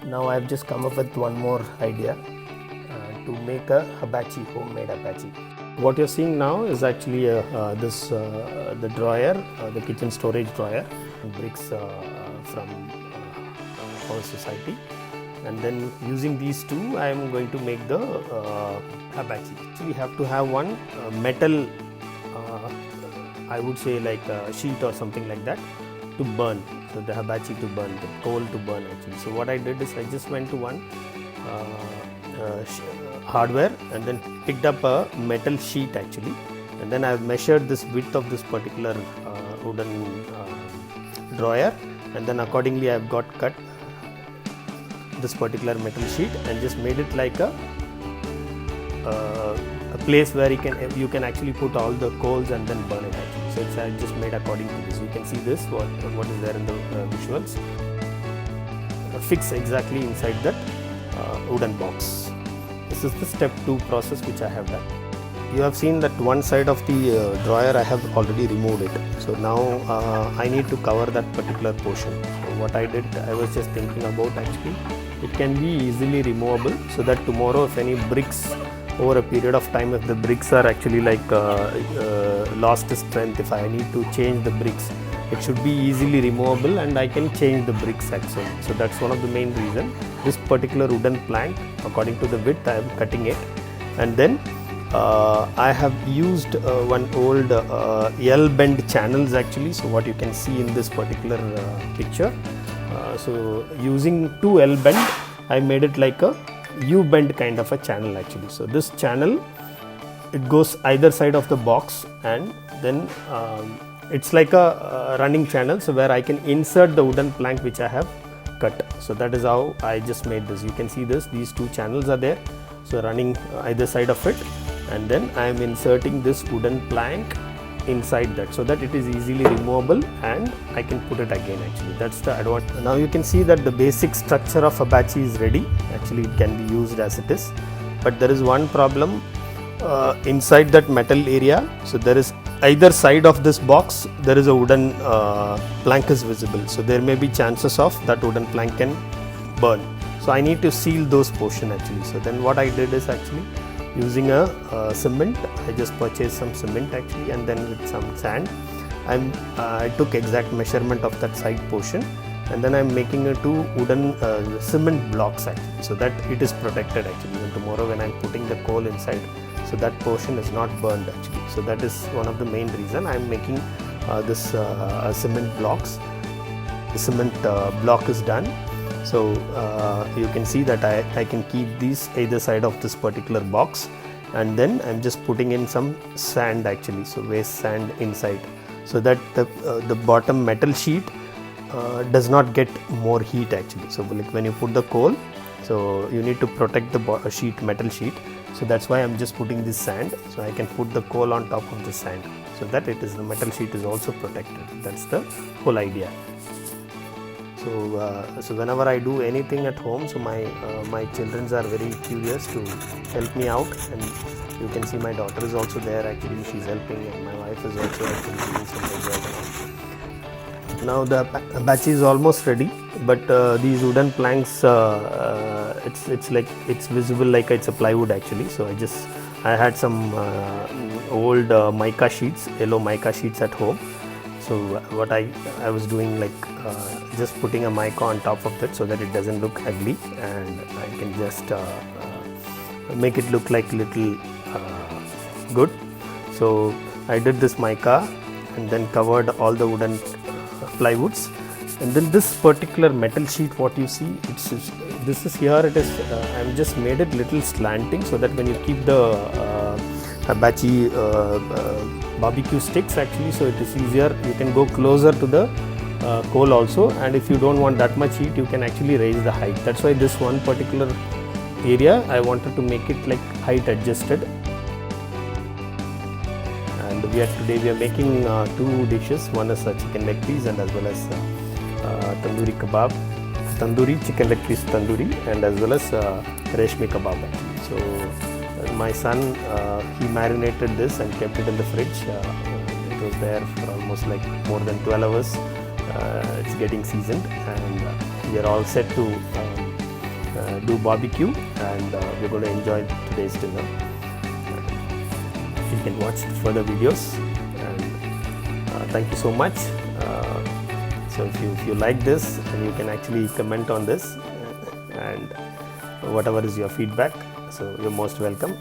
Now I've just come up with one more idea to make a hibachi, homemade hibachi. What you're seeing now is actually the drawer, the kitchen storage drawer, bricks from our society. And then using these two, I am going to make the hibachi. Actually, you have to have one metal, I would say like a sheet or something like that to burn. So the hibachi to burn, the coal to burn actually. So what I did is I just went to one hardware and then picked up a metal sheet actually, and then I've measured this width of this particular wooden drawer, and then accordingly I've got cut this particular metal sheet and just made it like a place where you can actually put all the coals and then burn it actually. So it's just made according to this. You can see this what is there in the visuals. Fix exactly inside that wooden box. This is the step 2 process which I have done. You have seen that one side of the drawer I have already removed it. So now I need to cover that particular portion. So what I did, I was just thinking about actually it can be easily removable, so that tomorrow if any bricks over a period of time, if the bricks are actually like lost strength, if I need to change the bricks, it should be easily removable and I can change the bricks actually. So that's one of the main reason. This particular wooden plank, according to the width, I am cutting it, and then I have used one old L-bend channels actually. So what you can see in this particular picture. So using 2 L-bend, I made it like a U-bend kind of a channel actually. So this channel, it goes either side of the box, and then it's like a running channel, so where I can insert the wooden plank which I have cut. So that is how I just made this. You can see this, these 2 channels are there, so running either side of it, and then I am inserting this wooden plank inside that, so that it is easily removable and I can put it again actually. That's the advantage. Now you can see that the basic structure of hibachi is ready. Actually it can be used as it is, but there is one problem inside that metal area. So there is either side of this box, there is a wooden plank is visible, so there may be chances of that wooden plank can burn. So I need to seal those portion actually. So then what I did is actually using a cement, I just purchased some cement actually, and then with some sand I took exact measurement of that side portion, and then I'm making 2 wooden cement blocks actually, so that it is protected actually. Even tomorrow when I'm putting the coal inside, so that portion is not burned actually. So that is one of the main reason I'm making this cement blocks. The cement block is done. So you can see that I can keep these either side of this particular box, and then I'm just putting in some sand actually, so waste sand inside, so that the bottom metal sheet does not get more heat actually. So like when you put the coal, so you need to protect the metal sheet. So that's why I'm just putting this sand, so I can put the coal on top of the sand, so that the metal sheet is also protected. That's the whole idea. So whenever I do anything at home, so my children are very curious to help me out, and you can see my daughter is also there actually, she's helping, and my wife is also actually doing some work. Now the hibachi is almost ready, but these wooden planks, it's like it's visible like it's a plywood actually. So I had some old mica sheets, yellow mica sheets at home. So what I was doing, like just putting a mica on top of that, so that it doesn't look ugly, and I can just make it look like little good. So I did this mica and then covered all the wooden plywoods, and then this particular metal sheet, what you see, this is here. It is I'm just made it little slanting, so that when you keep the hibachi barbecue sticks actually, so it is easier. You can go closer to the coal also, and if you don't want that much heat, you can actually raise the height. That's why this one particular area I wanted to make it like height adjusted. And today we are making 2 dishes. One is chicken leg piece, and as well as tandoori kebab, tandoori chicken leg piece tandoori, and as well as reshmi kebab actually. So my son, he marinated this and kept it in the fridge. It was there for almost like more than 12 hours. It's getting seasoned, and we are all set to do barbecue, and we're going to enjoy today's dinner. You can watch further videos, and thank you so much. So if you like this, and you can actually comment on this, and whatever is your feedback, so you're most welcome.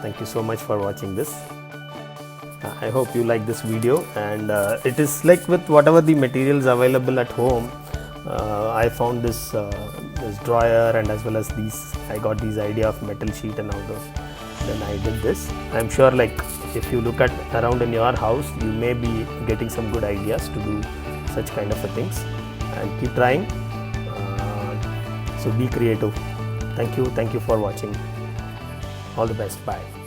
Thank you so much for watching this. I hope you like this video, and it is like with whatever the materials available at home. I found this drawer, and as well as these, I got this idea of metal sheet and all those. Then I did this. I'm sure, like, if you look at around in your house, you may be getting some good ideas to do such kind of things, and keep trying. So be creative. Thank you for watching. All the best. Bye.